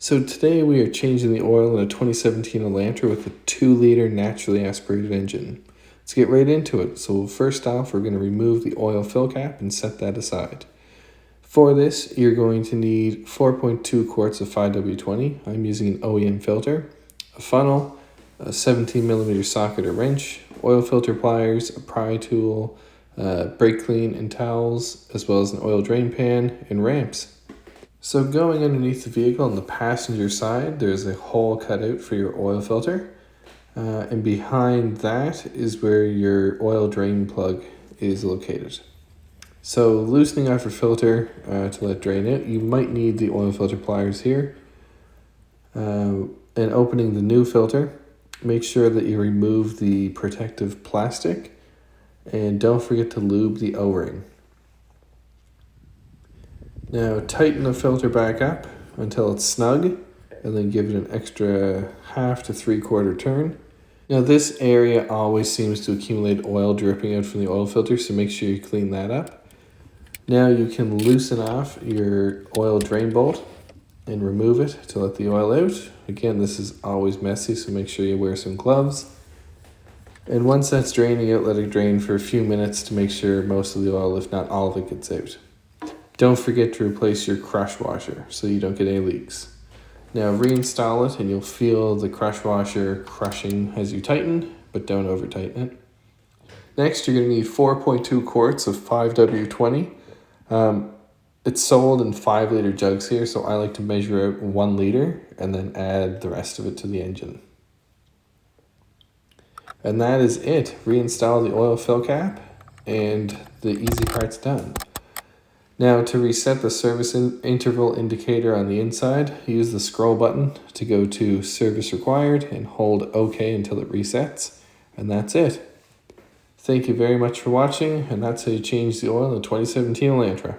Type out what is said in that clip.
So today we are changing the oil in a 2017 Elantra with a 2-liter naturally aspirated engine. Let's get right into it. So first off, we're going to remove the oil fill cap and set that aside. For this, you're going to need 4.2 quarts of 5W20. I'm using an OEM filter, a funnel, a 17mm socket or wrench, oil filter pliers, a pry tool, brake clean and towels, as well as an oil drain pan and ramps. So going underneath the vehicle on the passenger side, there's a hole cut out for your oil filter. And behind that is where your oil drain plug is located. So loosening off your filter to let drain out, you might need the oil filter pliers here. And opening the new filter, make sure that you remove the protective plastic and don't forget to lube the O-ring. Now tighten the filter back up until it's snug and then give it an extra 1/2 to 3/4 turn. Now this area always seems to accumulate oil dripping out from the oil filter, so make sure you clean that up. Now you can loosen off your oil drain bolt and remove it to let the oil out. Again, this is always messy, so make sure you wear some gloves. And once that's draining out, let it drain for a few minutes to make sure most of the oil, if not all of it, gets out. Don't forget to replace your crush washer so you don't get any leaks. Now reinstall it and you'll feel the crush washer crushing as you tighten, but don't over tighten it. Next, you're going to need 4.2 quarts of 5W20. It's sold in 5-liter jugs here, so I like to measure out 1 liter and then add the rest of it to the engine. And that is it. Reinstall the oil fill cap and the easy part's done. Now to reset the service interval indicator on the inside, use the scroll button to go to service required and hold OK until it resets. And that's it. Thank you very much for watching, and that's how you change the oil in the 2017 Elantra.